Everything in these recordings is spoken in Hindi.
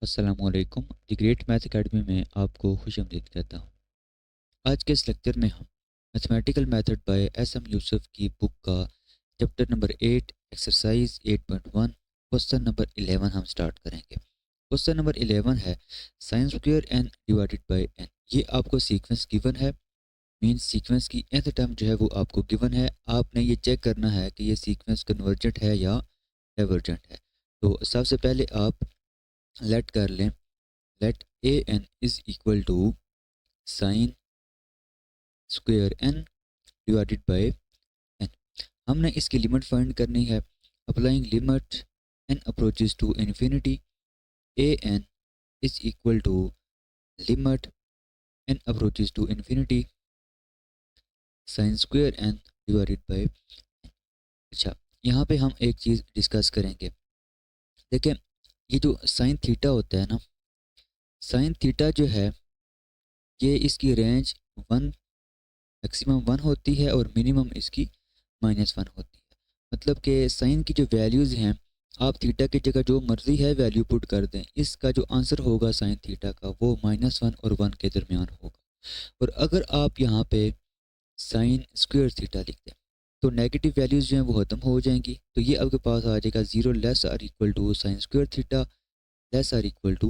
अस्सलामुअलैकुम द ग्रेट मैथ अकेडमी में आपको खुशामदीद कहता हूँ। आज के इस लेक्चर में हम mathematical method by S M Yusuf की बुक का chapter number 8 exercise 8.1 question number 11 हम स्टार्ट करेंगे। क्वेश्चन नंबर 11 है sine square n divided by n. ये आपको सीक्वेंस गिवन है, मीन्स सीक्वेंस की nth टर्म जो है वो आपको गिवन है। आपने ये चेक करना है कि ये सीक्वेंस कन्वर्जेंट है या डाइवर्जेंट है। तो सबसे पहले आप लेट कर लें, let a n is equal to sine square n divided by n. हमने इसकी लिमिट फाइंड करनी है। Applying limit n approaches to infinity, a n is equal to limit n approaches to infinity sine square n divided by. अच्छा, यहाँ पे हम एक चीज़ डिस्कस करेंगे। देखिए, ये जो साइन थीटा होता है ना, साइन थीटा जो है ये इसकी रेंज वन मैक्सिमम वन होती है और मिनिमम इसकी -1 होती है। मतलब कि साइन की जो वैल्यूज़ हैं, आप थीटा की जगह जो मर्ज़ी है वैल्यू पुट कर दें, इसका जो आंसर होगा साइन थीटा का वो -1 और 1 के दरमियान होगा। और अगर आप यहाँ पे साइन स्क्वायर थीटा लिख दें तो नेगेटिव वैल्यूज़ जो हैं वो ख़त्म हो जाएंगी। तो ये आपके पास आ जाएगा 0 less or equal to sine square theta less or equal to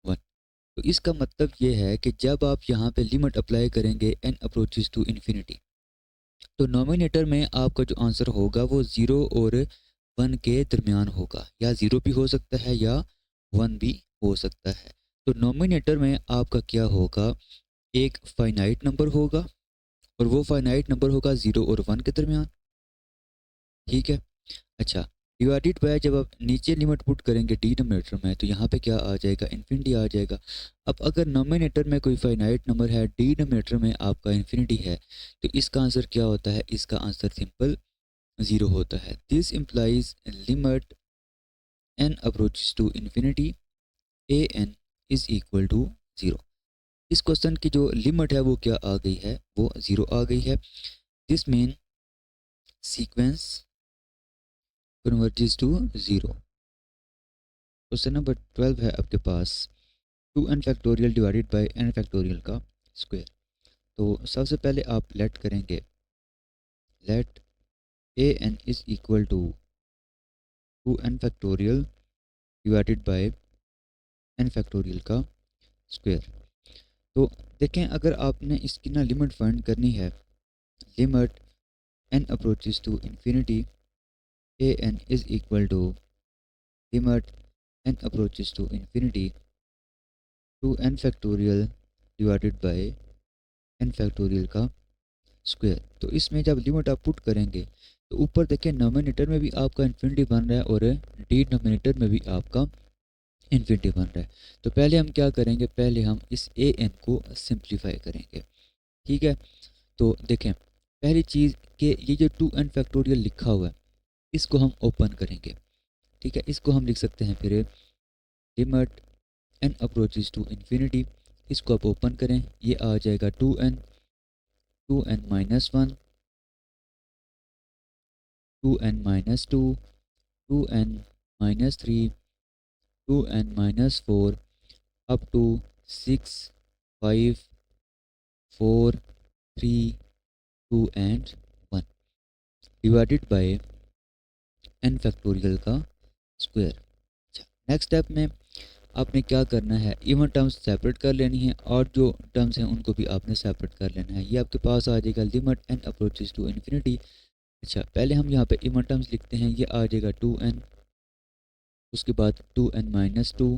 1। तो इसका मतलब ये है कि जब आप यहाँ पे लिमिट अप्लाई करेंगे एन अप्रोचेस टू इन्फिनिटी, तो नोमिनेटर में आपका जो आंसर होगा वो 0 और 1 के दरमियान होगा, या 0 भी हो सकता है या 1 भी हो सकता है। तो नोमिनेटर में आपका क्या होगा, एक फाइनाइट नंबर होगा और वो फाइनाइट नंबर होगा 0 और 1 के दरमियान। ठीक है। अच्छा, डिवाइडेड बाय जब आप नीचे लिमिट पुट करेंगे डिनोमिनेटर में तो यहाँ पे क्या आ जाएगा, इन्फिनिटी आ जाएगा। अब अगर नोमिनेटर में कोई फाइनाइट नंबर है, डिनोमिनेटर में आपका इन्फिनिटी है, तो इसका आंसर क्या होता है, इसका आंसर सिंपल 0 होता है। This implies limit n approaches to infinity a n is equal to 0। इस क्वेश्चन की जो लिमिट है वो क्या आ गई है, वो 0 आ गई है। This mean sequence converges to 0। Question number 12 है आपके पास 2n factorial divided by n factorial का स्क्वायर। तो सबसे पहले आप लेट करेंगे, let a n is equal to 2n factorial divided by n factorial का स्क्वायर। तो देखें, अगर आपने इसकी ना लिमिट फाइंड करनी है, limit n approaches to infinity a n is equal to limit n approaches to infinity 2n factorial divided by n factorial का स्क्वायर। तो इसमें जब लिमिट आप पुट करेंगे तो ऊपर देखें नोमिनेटर में भी आपका इन्फिनिटी बन रहा है और डिनोमिनेटर में भी आपका इन्फिनिटी बन रहा है। तो पहले हम क्या करेंगे, पहले हम इस ए एन को सिंप्लीफाई करेंगे। ठीक है। तो देखें, पहली चीज़ कि ये जो 2n फैक्टोरियल लिखा हुआ है इसको हम ओपन करेंगे। ठीक है, इसको हम लिख सकते हैं फिर limit n approaches to infinity, इसको आप ओपन करें, ये आ जाएगा 2n, 2n minus 1, 2n minus 2, 2n minus 3, 2n minus 4 up to 6, 5, 4, 3, 2 and 1 divided by n factorial का स्क्वायर। अच्छा, नेक्स्ट स्टेप में आपने क्या करना है, इवन टर्म्स सेपरेट कर लेनी है और जो टर्म्स हैं उनको भी आपने सेपरेट कर लेना है। ये आपके पास आ जाएगा limit n approaches to infinity. अच्छा, पहले हम यहाँ पे इवन टर्म्स लिखते हैं, ये आ जाएगा 2n, उसके बाद 2n minus 2,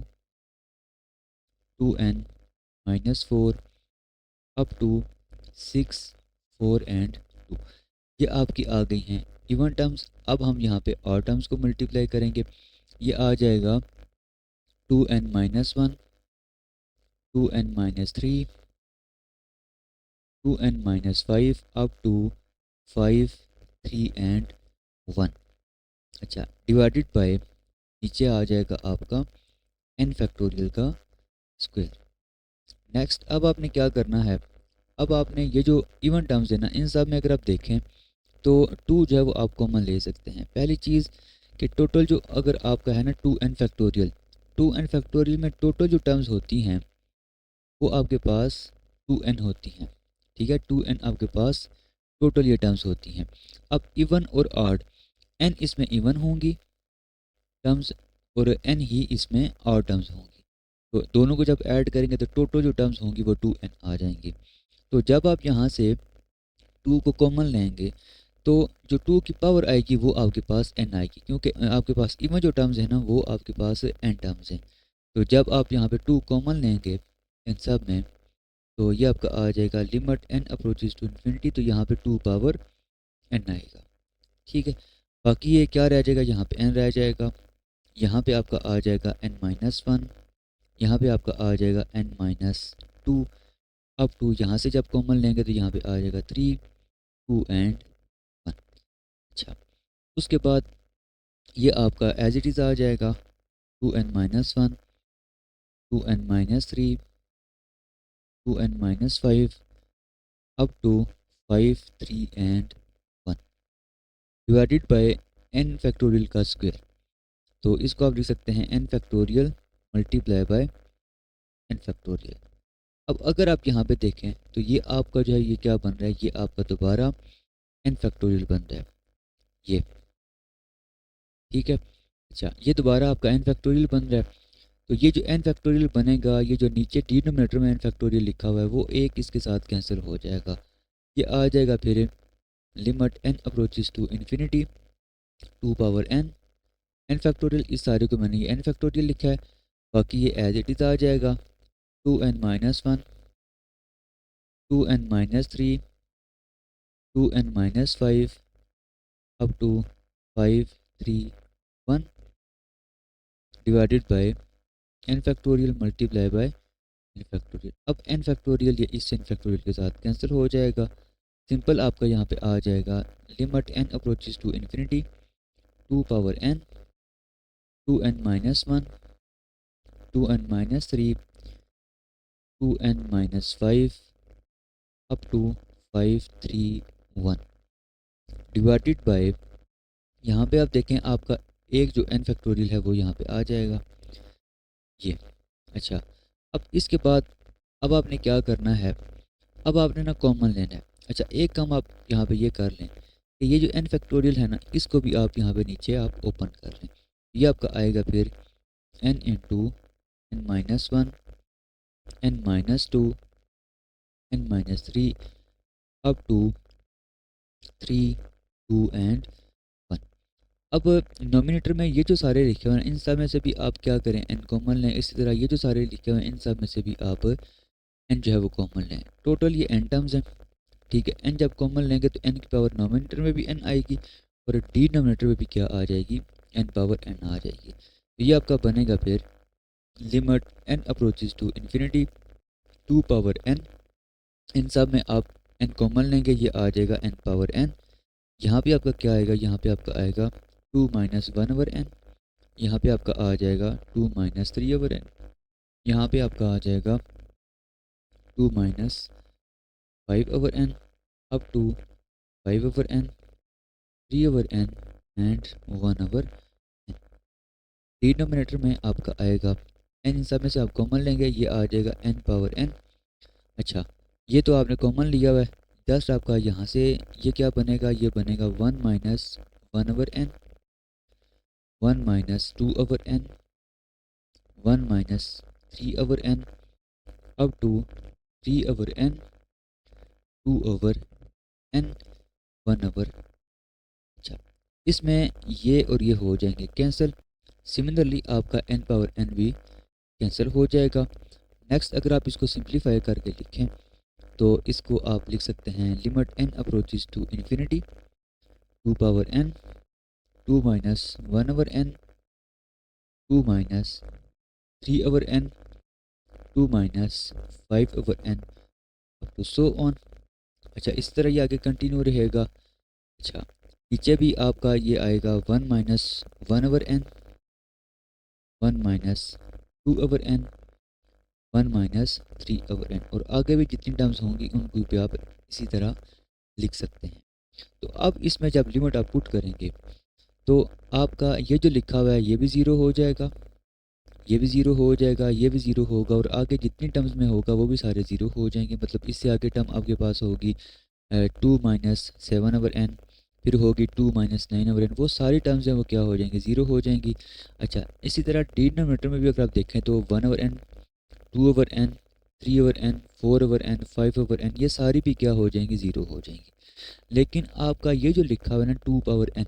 2n minus 4 up to 6, 4 and 2। ये आपकी आ गई हैं इवन टर्म्स। अब हम यहाँ पे और टर्म्स को मल्टीप्लाई करेंगे, ये आ जाएगा 2n minus 1, 2n minus 3, 2n minus 5 up to 5, 3 and 1। अच्छा, डिवाइडेड बाय नीचे आ जाएगा आपका n फैक्टोरियल का स्क्वायर। नेक्स्ट, अब आपने क्या करना है, अब आपने ये जो इवन टर्म्स है ना, इन सब में अगर आप देखें तो 2 जो है वो आप कॉमन ले सकते हैं। पहली चीज़ कि टोटल जो अगर आपका है ना 2n factorial, two n factorial में टोटल जो टर्म्स होती हैं वो आपके पास 2n होती हैं। ठीक है, 2n आपके पास टोटल ये टर्म्स होती हैं। अब इवन और ऑड, n इसमें इवन होंगी टर्म्स और n ही इसमें ऑड टर्म्स होंगी। तो दोनों को जब ऐड करेंगे तो टोटल जो टर्म्स होंगी वो 2n आ जाएंगी। तो जब आप यहाँ से 2 को कॉमन लेंगे तो जो 2 की पावर आएगी वो आपके पास n आएगी, क्योंकि आपके पास इवन जो टर्म्स है ना वो आपके पास n टर्म्स हैं। तो जब आप यहाँ पे 2 कॉमन लेंगे इन सब में तो ये आपका आ जाएगा limit n approaches to infinity, तो यहाँ पे 2 पावर n आएगा। ठीक है, बाकी ये क्या रह जाएगा, यहाँ पे n रह जाएगा, यहाँ पे आपका आ जाएगा n-1, यहाँ पे आपका आ जाएगा n-2। अब 2 यहाँ से जब कॉमन लेंगे तो यहाँ पे आ जाएगा 3, 2 एंड 1। अच्छा, उसके बाद ये आपका एज इट इज़ आ जाएगा 2n-1, 2n-3, 2n-5 up to 5, 3 and 1 divided by n factorial का स्क्वायर। तो इसको आप लिख सकते हैं n factorial multiply by n factorial. अब अगर आप यहाँ पे देखें तो ये आपका जो है ये क्या बन रहा है, ये आपका दोबारा n फैक्टोरियल बन रहा है ये। ठीक है, अच्छा ये दोबारा आपका n फैक्टोरियल बन रहा है। तो ये जो n फैक्टोरियल बनेगा, ये जो नीचे डिनोमिनेटर में n फैक्टोरियल लिखा हुआ है वो एक इसके साथ कैंसिल हो जाएगा। ये आ जाएगा फिर limit n approaches to infinity 2 power n factorial. इस सारे को मैंने ये n फैक्टोरियल लिखा है, बाकी ये एज इट इज़ आ जाएगा 2n-1, 2n-3, 2n-5 up to 5, 3, 1 divided by n factorial multiply by n factorial. अब n फैक्टोरियल ये इस n फैक्टोरियल के साथ कैंसिल हो जाएगा। सिंपल आपका यहाँ पे आ जाएगा limit n approaches to infinity 2 power n, 2n-1, 2n-3, 2n-5 up to 5, 3, 1 divided by, यहाँ पे आप देखें आपका एक जो n फैक्टोरियल है वो यहाँ पे आ जाएगा ये। अच्छा, अब इसके बाद अब आपने क्या करना है, अब आपने ना कॉमन लेना है। अच्छा, एक काम आप यहाँ पे ये कर लें कि ये जो n फैक्टोरियल है ना इसको भी आप यहाँ पे नीचे आप ओपन कर लें। ये आपका आएगा फिर n into n-1, n-2, n-3 up to 3, 2 and 1। अब नोमिनेटर में ये जो सारे लिखे हुए हैं इन सब में से भी आप क्या करें n कॉमन लें। इसी तरह ये जो सारे लिखे हुए हैं इन सब में से भी आप n जो है वो कॉमन लें। टोटल ये n टर्म्स हैं। ठीक है, n जब कॉमन लेंगे तो n की पावर नोमिनेटर में भी n आएगी और डिनोमिनेटर में भी क्या आ जाएगी, n पावर n आ जाएगी। तो ये आपका बनेगा फिर limit n approaches to infinity 2 power n। इन सब में आप n कॉमन लेंगे, ये आ जाएगा n पावर n। यहाँ पे आपका क्या आएगा, यहाँ पे आपका आएगा 2 माइनस 1 ओवर n। यहाँ पे आपका आ जाएगा 2 माइनस 3 ओवर n। यहाँ पे आपका आ जाएगा 2 minus 5 over n up to 5 over n, 3 over n and 1 over n। Denominator में आपका आएगा n, इन सब में से आप कॉमन लेंगे, ये आ जाएगा n पावर n। अच्छा, ये तो आपने कॉमन लिया हुआ है, जस्ट आपका यहाँ से ये क्या बनेगा, ये बनेगा 1 minus 1 over n, 1 minus 2 over n, 1 minus 3 over n up to 3 over n, 2 over n, 1 over. अच्छा, इसमें ये और ये हो जाएंगे कैंसिल। सिमिलरली आपका n पावर n भी कैंसिल हो जाएगा। नेक्स्ट अगर आप इसको सिंप्लीफाई करके लिखें तो इसको आप लिख सकते हैं limit n approaches to infinity 2 power n, 2 minus 1 over n, 2 minus 3 over n, 2 minus 5 over n up to so on. अच्छा, इस तरह ये आगे कंटिन्यू रहेगा। अच्छा, नीचे भी आपका ये आएगा 1 minus 1 over n, 1 minus 2 over n, 1 minus 3 over n, और आगे भी जितनी टर्म्स होंगी उनको भी आप इसी तरह लिख सकते हैं। तो अब इसमें जब लिमिट आप पुट करेंगे तो आपका ये जो लिखा हुआ है ये भी ज़ीरो हो जाएगा, ये भी ज़ीरो हो जाएगा, ये भी ज़ीरो होगा और आगे जितनी टर्म्स में होगा वो भी सारे ज़ीरो हो जाएंगे। मतलब इससे आगे टर्म आपके पास होगी 2 - 7/n, फिर होगी 2 - 9/n, वो सारी टर्म्स हैं वो क्या हो जाएंगी, ज़ीरो हो जाएंगी। अच्छा, इसी तरह डिनोमिनेटर में भी अगर आप देखें तो 1/n, 2/n, 3/n, 4/n, 5/n, ये सारी भी क्या हो जाएंगी, ज़ीरो हो जाएंगी। लेकिन आपका ये जो लिखा हुआ है ना 2 n,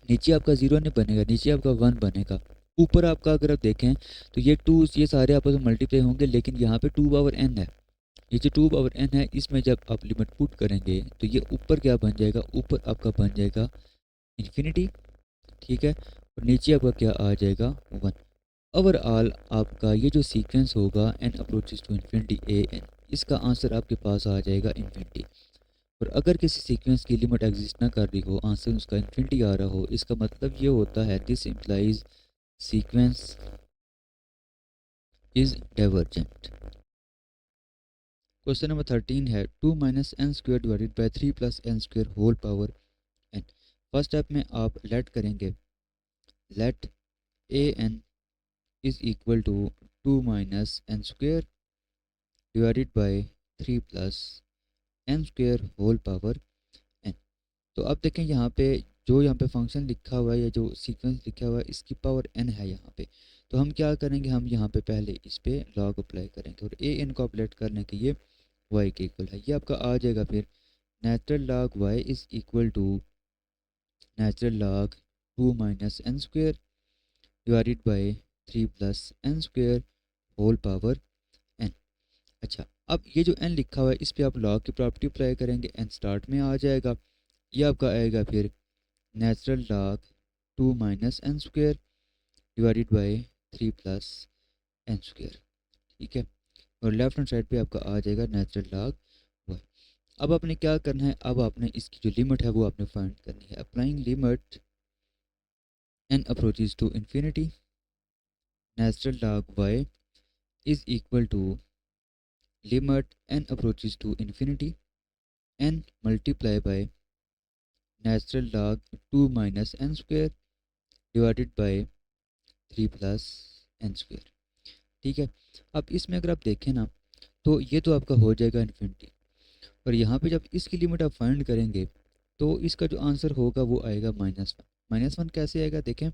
नीचे आपका ज़ीरो नहीं बनेगा, नीचे आपका 1 बनेगा। ऊपर आपका अगर आप देखें तो ये टू, ये सारे आपस में मल्टीप्लाई होंगे, लेकिन यहाँ पे 2/n है। ये जो 2/n है इसमें जब आप लिमिट पुट करेंगे तो ये ऊपर क्या बन जाएगा, ऊपर आपका बन जाएगा इन्फिनिटी, ठीक है, और नीचे आपका क्या आ जाएगा, 1। ओवरऑल आपका ये जो सीक्वेंस होगा n approaches to infinity a n, इसका आंसर आपके पास आ जाएगा इन्फिनिटी। और अगर किसी सीक्वेंस की लिमिट एग्जिस्ट ना कर रही हो, आंसर उसका इन्फिनिटी आ रहा हो, इसका मतलब ये होता है this implies sequence is divergent. Question number 13 है 2 - n² divided by 3 + n² whole power n। First step में आप लेट करेंगे, let a n is equal to 2 - n² divided by 3 + n² whole power n। तो अब देखें यहाँ पे जो यहाँ पे फंक्शन लिखा हुआ है या जो सीक्वेंस लिखा हुआ है इसकी पावर n है यहाँ पे। तो हम क्या करेंगे, हम यहाँ पे पहले इस पे लॉग अप्लाई करेंगे और ए एन को अपडेट करने के ये y के इक्वल है। ये आपका आ जाएगा फिर natural log y is equal to natural log 2 - n² divided by 3 + n² whole power n। अच्छा, अब ये जो n लिखा हुआ है इस पे आप लॉग की प्रॉपर्टी अप्लाई करेंगे, n स्टार्ट में आ जाएगा। ये आपका आएगा फिर natural log 2 - n² divided by 3 + n², ठीक है, और लेफ्ट हैंड साइड पे आपका आ जाएगा नेचुरल लॉग y। अब आपने क्या करना है, अब आपने इसकी जो लिमिट है वो आपने फाइंड करनी है। Applying limit n approaches to infinity, natural log y is equal to limit n approaches to infinity n multiply by natural log 2 - n² divided by 3 + n², ठीक है। अब इसमें अगर आप देखें ना तो ये तो आपका हो जाएगा इन्फिनिटी, और यहाँ पे जब इसकी लिमिट आप फाइंड करेंगे तो इसका जो आंसर होगा वो आएगा -1। -1 कैसे आएगा, देखें,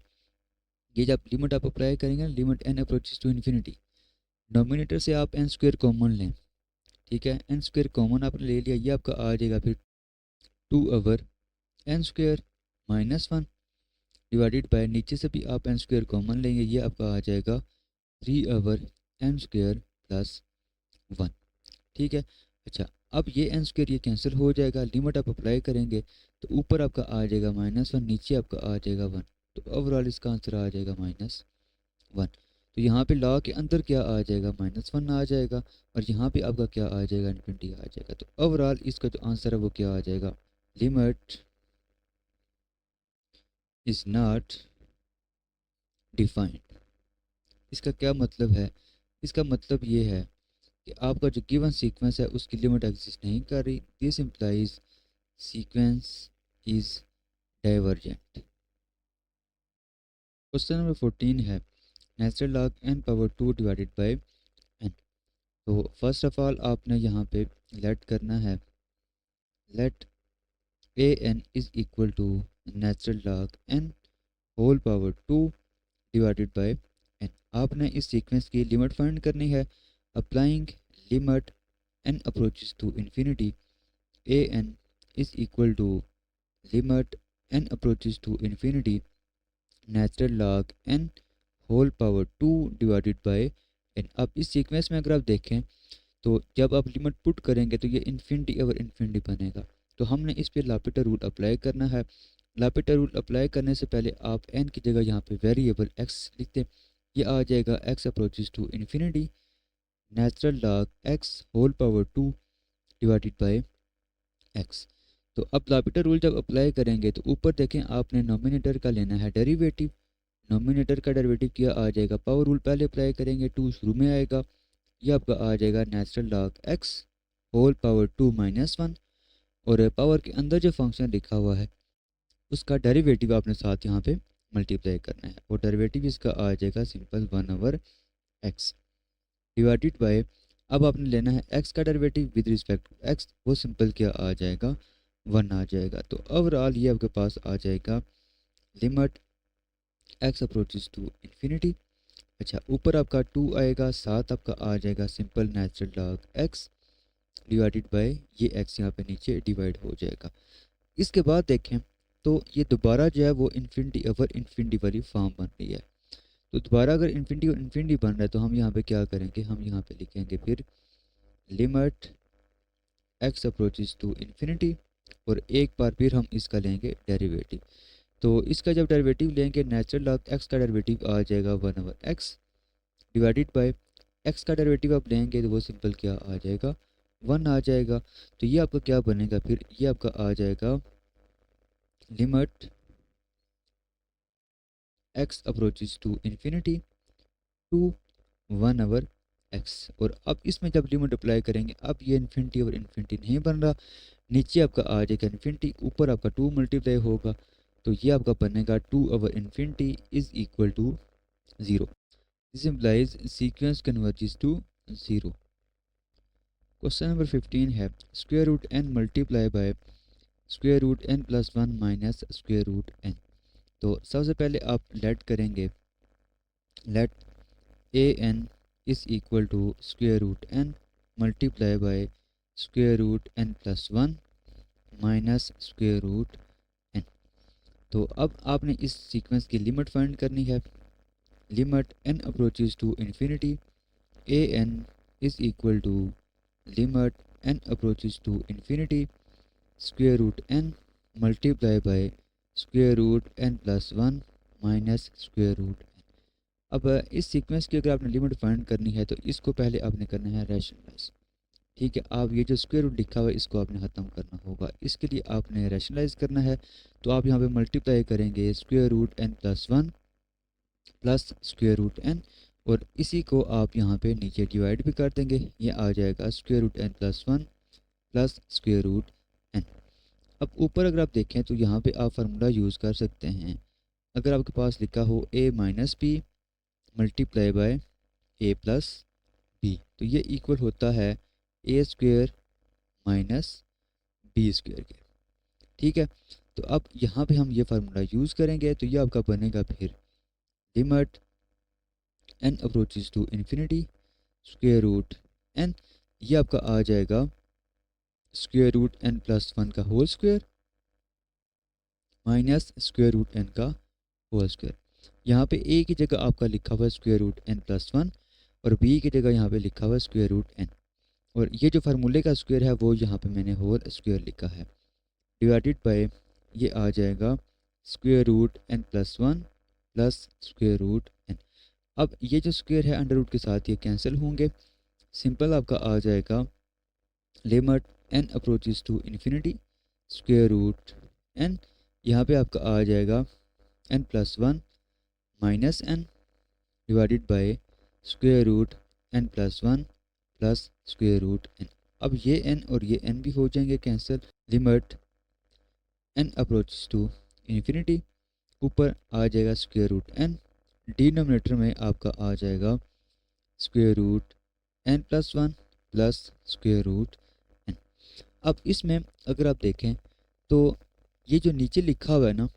ये जब लिमिट आप अप्लाई करेंगे, limit n approaches to infinity, denominator से आप n² कॉमन लें, ठीक है, n² कॉमन आपने ले लिया, ये आपका आ जाएगा फिर 2/n² -1 डिवाइडेड बाय, नीचे से भी आप n² कॉमन लेंगे, ये आपका आ जाएगा 3/n² + 1, ठीक है। अच्छा, अब ये n² ये कैंसिल हो जाएगा, लिमिट आप अप्लाई करेंगे तो ऊपर आपका आ जाएगा -1, नीचे आपका आ जाएगा 1, तो ओवरऑल इसका आंसर आ जाएगा -1। तो यहाँ पे लॉ के अंदर क्या आ जाएगा, -1 आ जाएगा, और यहाँ पे आपका क्या आ जाएगा, इन्फिनिटी आ जाएगा। तो ओवरऑल इसका जो आंसर है वो क्या आ जाएगा, लिमिट इज नॉट डिफाइंड। इसका क्या मतलब है, इसका मतलब ये है कि आपका जो गिवन सीक्वेंस है उसकी लिमिट एग्जिस्ट नहीं कर रही, this implies sequence is divergent. Question number 14 है natural log n⁻² divided by n। तो फर्स्ट ऑफ ऑल आपने यहाँ पे लेट करना है, let a n is equal to natural log n whole power 2 divided by n। आपने इस सीक्वेंस की लिमिट फाइंड करनी है। Applying limit n approaches to infinity, a n is equal to limit n approaches to infinity natural log n whole power 2 divided by n। अब इस सीक्वेंस में अगर आप देखें तो जब आप लिमिट पुट करेंगे तो ये इन्फिनिटी और इन्फिनिटी बनेगा। तो हमने इस पे लापिटा रूल अप्लाई करना है। लापिटा रूल अप्लाई करने से पहले आप n की जगह यहाँ पे वेरिएबल x लिखते हैं, ये आ जाएगा x approaches to infinity natural log x whole power 2 divided by x। तो अब लापिटा रूल जब अप्लाई करेंगे तो ऊपर देखें आपने नोमिनेटर का लेना है डेरिवेटिव, नोमिनेटर का डेरिवेटिव क्या आ जाएगा, पावर रूल पहले अप्लाई करेंगे, 2 शुरू में आएगा, ये आपका आ जाएगा natural log x whole power 2 -1, और पावर के अंदर जो फंक्शन लिखा हुआ है उसका डेरिवेटिव आपने साथ यहाँ पे मल्टीप्लाई करना है और डेरिवेटिव इसका आ जाएगा सिंपल 1/x डिवाइडेड बाय, अब आपने लेना है x का derivative with respect to x, वो सिंपल क्या आ जाएगा 1 आ जाएगा। तो ओवरऑल ये आपके पास आ जाएगा limit x approaches to infinity. अच्छा, ऊपर आपका 2 आएगा, साथ आपका आ जाएगा simple natural log x divided by ये x यहाँ पे नीचे डिवाइड हो जाएगा। इसके बाद देखें तो ये दोबारा जो है वो इन्फिनिटी ओवर इन्फिनिटी वाली फॉर्म बन रही है। तो दोबारा अगर इन्फिनिटी और इन्फिनिटी बन रहा है तो हम यहाँ पे क्या करेंगे, हम यहाँ पे लिखेंगे फिर limit x approaches to infinity और एक बार फिर हम इसका लेंगे डेरिवेटिव। तो इसका जब डेरिवेटिव लेंगे नेचुरल लॉग x का डेरिवेटिव आ जाएगा 1/x डिवाइडेड बाय x का डेरिवेटिव आप लेंगे तो वो सिंपल क्या आ जाएगा 1 आ जाएगा। तो ये आपका क्या बनेगा फिर, ये आपका आ जाएगा limit x approaches to infinity two 1/x। और अब इसमें जब लिमिट अप्लाई करेंगे, अब ये इन्फिनिटी और इन्फिनिटी नहीं बन रहा, नीचे आपका आ जाएगा इन्फिनिटी, ऊपर आपका 2 मल्टीप्लाई होगा, तो ये आपका बनेगा 2/infinity is equal to 0। This implies sequence converges to 0। Question number 15 है square root n multiply by square root n plus 1 minus square root n। तो सबसे पहले आप लेट करेंगे, let a n is equal to square root n multiply by square root n plus 1 minus square root n। तो अब आपने इस सीक्वेंस की लिमिट फाइंड करनी है। Limit n approaches to infinity a n is equal to limit n approaches to infinity square root n multiply by square root n plus 1 minus square root n। अब इस सीक्वेंस की अगर आपने लिमिट फाइंड करनी है तो इसको पहले आपने करना है रैशनलाइज। ठीक है, आप ये जो स्क्वायर रूट लिखा हुआ है इसको आपने ख़त्म करना होगा, इसके लिए आपने रैशनलाइज करना है। तो आप यहाँ पे मल्टीप्लाई करेंगे square root n plus 1 plus square root n और इसी को आप यहाँ पे नीचे डिवाइड भी कर देंगे, ये आ जाएगा square root n plus 1 plus square root n। अब ऊपर अगर आप देखें तो यहाँ पे आप फार्मूला यूज़ कर सकते हैं। अगर आपके पास लिखा हो a minus b multiply by a plus b, तो ये इक्वल होता है a square minus b square के। ठीक है, तो अब यहाँ पे हम ये फार्मूला यूज़ करेंगे, तो ये आपका बनेगा फिर limit n approaches to infinity square root n, ये आपका आ जाएगा स्क्वायर रूट n प्लस 1 का whole square minus square root n का होल स्क्वायर। यहाँ पे a की जगह आपका लिखा हुआ है स्क्वायर रूट n प्लस 1 और b की जगह यहाँ पे लिखा हुआ है स्क्वायर रूट n, और ये जो फार्मूले का स्क्वायर है वो यहाँ पे मैंने होल स्क्वायर लिखा है डिवाइडेड बाय ये आ जाएगा square root n plus 1 plus square root n। अब ये जो स्क्वायर है अंडर रूट के साथ ये कैंसिल होंगे, सिंपल आपका आ जाएगा limit n approaches to infinity square root n, यहाँ पे आपका आ जाएगा n plus 1 minus n divided by square root n plus 1 plus square root n। अब ये n और ये n भी हो जाएंगे cancel. Limit n approaches to infinity, ऊपर आ जाएगा स्क्वायर रूट n, डिनोमिनेटर में आपका आ जाएगा square root n plus 1 plus square root n। अब इसमें अगर आप देखें तो ये जो नीचे लिखा हुआ है ना,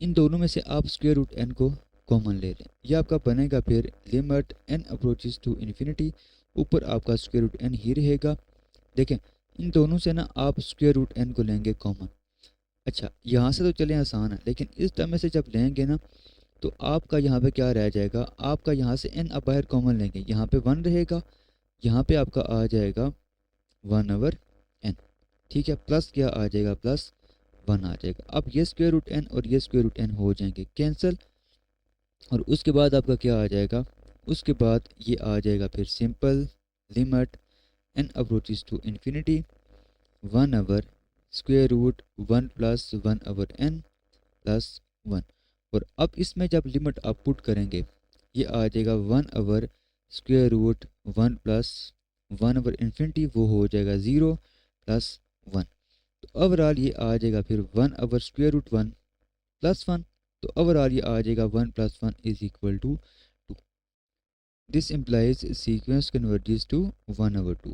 इन दोनों में से आप स्क्वायर रूट n को कॉमन ले लें, ये आपका बनेगा फिर limit n approaches to infinity, ऊपर आपका स्क्वायर रूट n ही रहेगा। देखें इन दोनों से ना आप स्क्वायर रूट n को लेंगे कॉमन। अच्छा, यहाँ से तो चले आसान है, लेकिन इस टर्म में से जब लेंगे ना तो आपका यहाँ पे क्या रह जाएगा, आपका यहाँ से n अब बाहर कॉमन लेंगे, यहाँ पे 1 रहेगा, यहाँ पे आपका आ जाएगा 1/n। ठीक है, प्लस क्या आ जाएगा, प्लस 1 आ जाएगा। अब ये स्क्वायर रूट n और ये स्क्वायर रूट n हो जाएंगे कैंसिल, और उसके बाद आपका क्या आ जाएगा, उसके बाद ये आ जाएगा फिर simple limit n approaches to infinity 1 square root 1 plus 1/n plus 1। और अब इसमें जब लिमिट आप पुट करेंगे ये आ जाएगा 1 स्क्वायर रूट 1 प्लस 1/infinity, वो हो जाएगा 0 प्लस 1। तो ओवरऑल ये आ जाएगा फिर 1 स्क्वायर रूट 1 प्लस 1 तो ओवरऑल ये आ जाएगा 1 + 1 = 2। This implies sequence converges to 1/2।